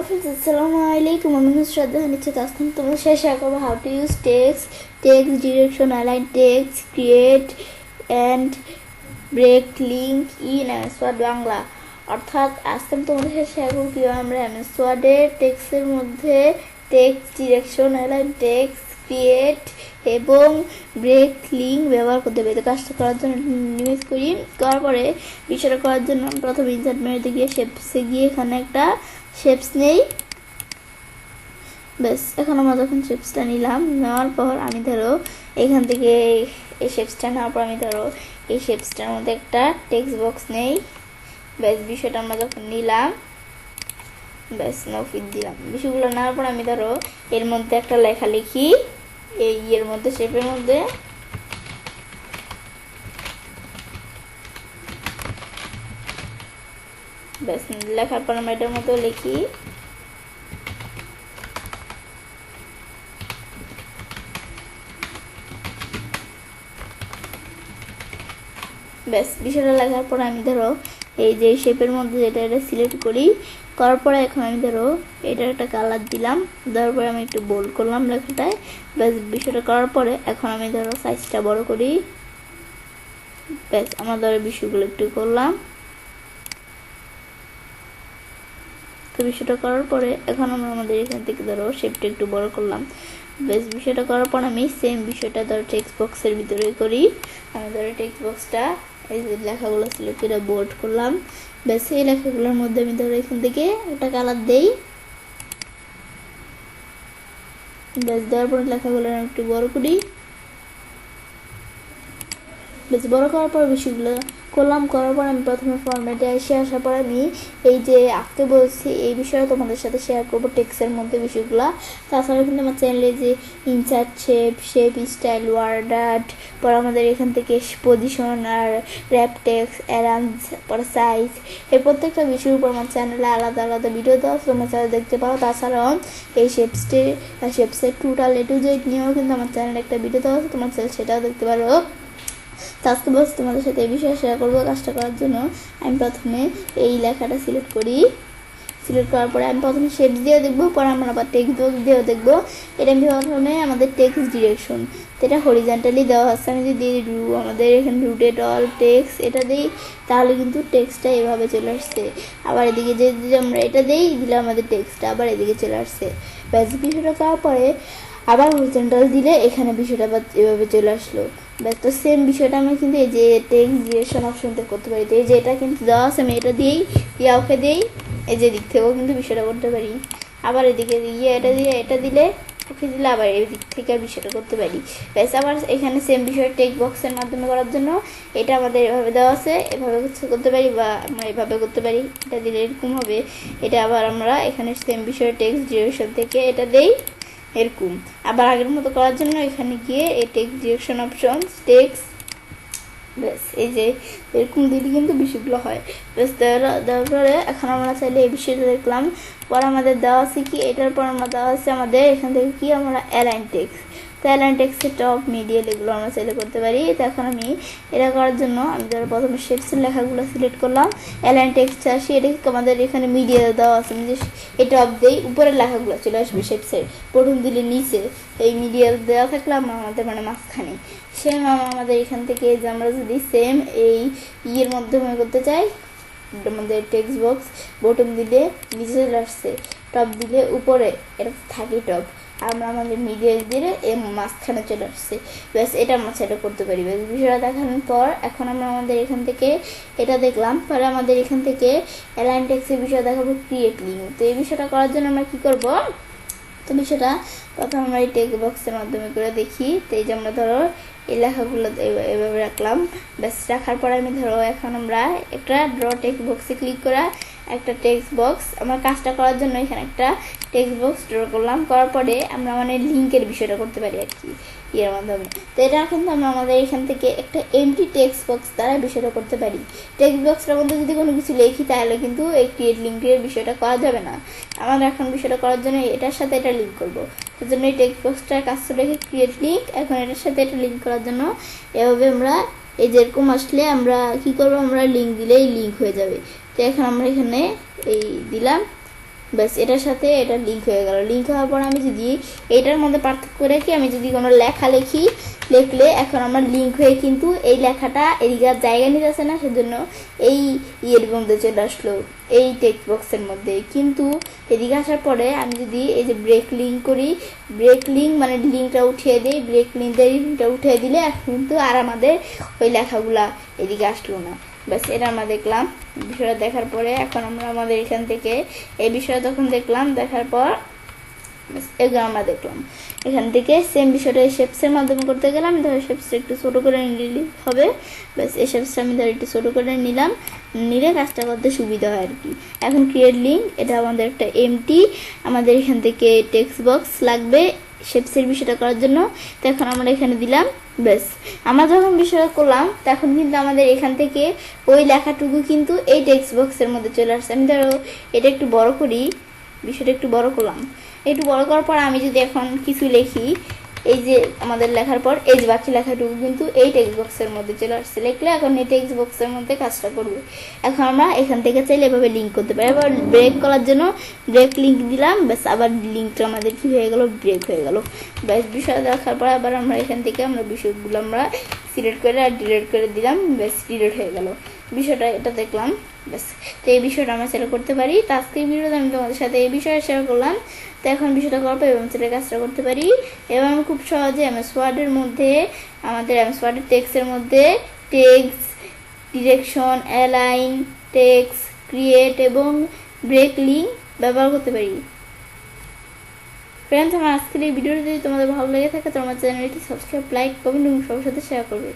friends, Assalamualaikum. I'm Shraddha Hanitchit. তোমরা share করবো how to use text, direction, align text, create and break link in MS Word Bangla. অর্থাৎ আজকে আমি তোমাদের সাথে শেয়ার করবো কিভাবে আমরা MS Word এর টেক্সটের মধ্যে text, direction, align text, create এবং ব্রেক লিঙ্ক ব্যবহার করতে পারি। তো কাজটা করার জন্য নিউজ করার পরে বিষয়টা করার জন্য প্রথমে ইনসার্ট মেনুতে গিয়ে শেপসে গিয়ে এখানে একটা শেপস নেই। ব্যাস, এখন আমরা যখন শেপসটা নিলাম, নেওয়ার পর আমি ধরো এখান থেকে এই শেপসটা নেওয়ার পর আমি ধরো এই শেপসটার মধ্যে একটা টেক্সট বক্স নেই। ব্যাস, বিষয়টা আমরা যখন নিলাম, ব্যাস নফিট দিলাম। বিষয়গুলো নেওয়ার পর আমি ধরো এর মধ্যে একটা লেখা লিখি, এই এর মধ্যে শেপের মধ্যে ব্যাস লেখার পর আমরা এটার মতো লিখি। ব্যাস, বিষয়টা লেখার পর আমি ধরো এই যে শেপের মধ্যে এটা সিলেক্ট করার পরে এখন আমি ধরো এটার একটা কালার দিলাম, দেওয়ার পরে আমি একটু বোল্ড করলাম লেখাটায়। ব্যাস, বিষয়টা করার পরে এখন আমি ধরো সাইজটা বড় করি। ব্যাস, আমার ধরো বিষয়গুলো একটু করলাম। তো বিষয়টা করার পরে এখন আমরা আমাদের এখান থেকে ধরো শেপটা একটু বড় করলাম। বেশ, বিষয়টা করার পর আমি সেম বিষয়টা ধরো টেক্সট বক্সের ভিতরে করি। আমি ধরো টেক্সট বক্সটা এই যে লেখাগুলো ছিল এটা বোল্ড করলাম। বেশ, এই লেখাগুলোর মধ্যে আমি ধরো এখান থেকে একটা কালার দেই। বেশ, দেওয়ার পরে লেখাগুলো একটু বড় করি। বেশ, বড় করার পর বিষয়গুলো করার পর আমি প্রথমে ফরম্যাটে আসার পর আমি এই যে আঁকতে বলছি এই বিষয়ে তোমাদের সাথে শেয়ার করবো টেক্সটের মধ্যে বিষয়গুলো। তাছাড়া কিন্তু আমার চ্যানেলে যে insert shape style word art, পর আমাদের এখান থেকে পজিশন আর র্যাপ টেক্সট অ্যারেঞ্জ পর সাইজ, এই প্রত্যেকটা বিষয়ের উপর আমার চ্যানেলে আলাদা আলাদা ভিডিও দেওয়া তোমরা চ্যানেলে দেখতে পারো। তাছাড়াও এই শেপসের টোটাল A to Z নিয়েও কিন্তু আমার চ্যানেলে একটা ভিডিও দেওয়া আছে, তোমার চ্যানেল সেটাও দেখতে পারো। আজকে বস তোমাদের সাথে এই বিষয়ে শেয়ার করবো। কাজটা করার জন্য আমি প্রথমে এই লেখাটা সিলেক্ট করার পরে আমি প্রথমে শেপ দিয়েও দেখবো, পরে আমরা আবার টেক্সট বক্স দিয়েও দেখবো। এটা আমি প্রথমে আমাদের টেক্সট ডিরেকশন, এটা হরিজন্টালি দেওয়া হচ্ছে। আমি যদি আমাদের এখানে রুটেড অল টেক্সট এটা দিই, তাহলে কিন্তু টেক্সটটা এভাবে চলে আসছে। আবার এদিকে যদি আমরা এটা দিলে আমাদের টেক্সটটা আবার এদিকে চলে আসছে। ব্যাস, বিষয়টা করার পরে আবার হরিজন্টাল দিলে এখানে বিষয়টা আবার এভাবে চলে আসলো। ব্যাস, তো সেম বিষয়টা আমি কিন্তু এই যে টেক্সট ডিরেকশন অপশনতে করতে পারি। তো এই যে এটা কিন্তু দেওয়া আছে, আমি এটা দিয়েই ওকে দিই, এই যে দিক থেকেও কিন্তু বিষয়টা করতে পারি। আবার এদিকে এটা দিলে ওকে দিলে আবার এই দিক থেকে বিষয়টা করতে পারি। ব্যাস, আবার এখানে সেম বিষয় টেক্সট বক্সের মাধ্যমে করার জন্য এটা আমাদের এভাবে দেওয়া আছে, এভাবে করতে পারি বা আমরা এভাবে করতে পারি। এটা দিলে এরকম হবে। এটা আবার আমরা এখানে সেম বিষয় টেক্সট ডিরেকশন থেকে এটা দেই এরকম। আবার আগের মতো করার জন্য এখানে গিয়ে এই টেক্সট ডিরেকশন অপশন টেক্সট, ব্যাস এই যে এরকম দিলে কিন্তু বিষয়গুলো হয়। ব্যাস, দেওয়ার পরে এখন আমরা চাইলে এই বিষয়টা দেখলাম। পর আমাদের দেওয়া আছে কি, এটার পর আমরা দেওয়া আছে আমাদের এখান থেকে কি আমরা অ্যালাইন টেক্সট। তো অ্যালাইন টেক্সটের টপ মিডিয়াল এগুলো আমরা চাইলে করতে পারি। তো এখন আমি এটা করার জন্য আমি ধরো প্রথমে শেপসের লেখাগুলো সিলেক্ট করলাম, অ্যালাইন টেক্সট আসি, এটা আমাদের এখানে মিডিয়াল দেওয়া আছে। আমি যে এই টপ দিই, উপরের লেখাগুলো চলে আসবে শেপসের, প্রথম দিলে নিচে, এই মিডিয়াল দেওয়া থাকলাম আমাদের মানে মাঝখানে। সেম আমাদের এখান থেকে যে আমরা যদি সেম এই ইয়ের মাধ্যমে করতে চাই, আমাদের টেক্সট বক্স বটম দিলে নিচে চলে আসছে, টপ দিলে উপরে, এটা থাকে টপ, আমরা আমাদের মিডিয়াল দিলে মাঝখানে চলে আসছে। ব্যাস, এটা আমরা সেটা করতে পারি। ব্যাস, বিষয়টা দেখানোর পর এখন আমরা আমাদের এখান থেকে এটা দেখলাম, পরে আমাদের এখান থেকে অ্যালাইন টেক্সটের বিষয় দেখাবো ক্রিয়েট লিঙ্ক। তো এই বিষয়টা করার জন্য আমরা কি করব, তো বিষয়টা প্রথমে আমরা এই টেক্সট বক্সের মাধ্যমে করে দেখি। তো এই যে আমরা ধরো এই লেখাগুলো এভাবে রাখলাম। ব্যাস, রাখার পরে আমি ধরো এখন আমরা একটা ড্র টেক্সট বক্সে ক্লিক করা একটা টেক্সট বক্স, আমার কাজটা করার জন্য এখানে একটা টেক্সট বক্স ড্র করলাম। করার পরে আমরা মানে লিঙ্কের বিষয়টা করতে পারি আর কি এর মাধ্যমে। তো এটা কিন্তু আমরা আমাদের এখান থেকে একটা এমটি টেক্সট বক্স দ্বারা বিষয়টা করতে পারি। টেক্সট বক্সটার মধ্যে যদি কোনো কিছু লিখি তাহলে কিন্তু এই ক্রিয়েট লিঙ্কের বিষয়টা করা যাবে না। আমরা এখন বিষয়টা করার জন্য এটার সাথে এটা লিঙ্ক করবো। তার জন্য এই টেক্সট বক্সটার কাজ রেখে ক্রিয়েট লিঙ্ক, এখন এটার সাথে এটা লিঙ্ক করার জন্য এভাবে আমরা এই যেরকম আসলে আমরা কি করব, আমরা লিঙ্ক দিলেই লিঙ্ক হয়ে যাবে। তো এখন আমরা এখানে এই দিলাম, ব্যাস এটার সাথে এটা লিঙ্ক হয়ে গেল। লিঙ্ক হওয়ার পর আমি যদি এটার মধ্যে পার্থক্য রেখে আমি যদি কোনো লেখা লিখলে এখন আমার লিঙ্ক হয়ে কিন্তু এই লেখাটা এদিকে আর জায়গা নিতেছে না, সেজন্য এই ইয়ের মধ্যে চলে আসলো, এই টেক্সট বক্সের মধ্যে। কিন্তু এদিকে আসার পরে আমি যদি এই যে ব্রেক লিঙ্ক করি, ব্রেক লিঙ্ক মানে লিঙ্কটা উঠিয়ে দিই, ব্রেক লিঙ্কটা উঠিয়ে দিলে এখন কিন্তু আর আমাদের ওই লেখাগুলা এদিকে আসলো না। ব্যাস এটা আমরা দেখলাম। বিষয়টা দেখার পরে এখন আমরা আমাদের এখান থেকে এই বিষয়টা তখন দেখলাম, দেখার পর এগুলো আমরা দেখলাম। এখান থেকে সেম বিষয়টা শেপসের মাধ্যমে করতে গেলাম, ধরো শেপসটা একটু ছোটো করে নিলে হবে। ব্যাস এই শেপসটা আমি ধরো একটু ছোটো করে নিলাম, নিলে কাজটা করতে সুবিধা হয় আর কি। এখন ক্রিয়েট লিঙ্ক, এটা আমাদের একটা এমটি, আমাদের এখান থেকে টেক্সট বক্স লাগবে শেপসের বিষয়টা করার জন্য। তো এখন আমরা এখানে দিলাম। ব্যাস আমরা যখন বিষয়টা করলাম তখন কিন্তু আমাদের এখান থেকে ওই লেখাটুকু কিন্তু এই টেক্সট বক্সের মধ্যে চলে আসছে। আমি ধরো এটা একটু বড় করি, বিষয়টা একটু বড় করলাম। একটু বড় করার পর আমি যদি এখন কিছু লিখি, এই যে আমাদের লেখার পর এই যে বাকি লেখাটুকু কিন্তু এই টেক্সট বক্সের মধ্যে চলে আসছে। লিখলে এখন এই টেক্সট বক্সের মধ্যে কাজটা করবে। এখন আমরা এখান থেকে চাইলে এভাবে লিঙ্ক করতে পারি। এবার ব্রেক করার জন্য ব্রেক লিঙ্ক দিলাম, ব্যাস আবার লিঙ্কটা আমাদের কি হয়ে গেল, ব্রেক হয়ে গেল। ব্যাস বিষয় দেখার পর আবার আমরা এখান থেকে আমরা বিষয়গুলো আমরা সিলেক্ট করে আর ডিলিট করে দিলাম, ব্যাস ডিলিট হয়ে গেল। বিষয়টা এটা দেখলাম। ব্যাস তো এই বিষয়টা আমরা শেয়ার করতে পারি। তো আজকের ভিডিওতে আমি তোমাদের সাথে এই বিষয়ে শেয়ার করলাম। তো এখন বিষয়টা করার পর এবং সেটা কাজটা করতে পারি এবং আমি খুব সহজে এমএস ওয়ার্ডের মধ্যে, আমাদের এমএস ওয়ার্ডের টেক্সটের মধ্যে text, direction, align, text, create এবং ব্রেক লিঙ্ক ব্যবহার করতে পারি। ফ্রেন্ডস, আমার আজকের এই ভিডিওটি যদি তোমাদের ভালো লেগে থাকে তো আমার চ্যানেলটি সাবস্ক্রাইব, লাইক, কমেন্ট এবং সবার সাথে শেয়ার করবে।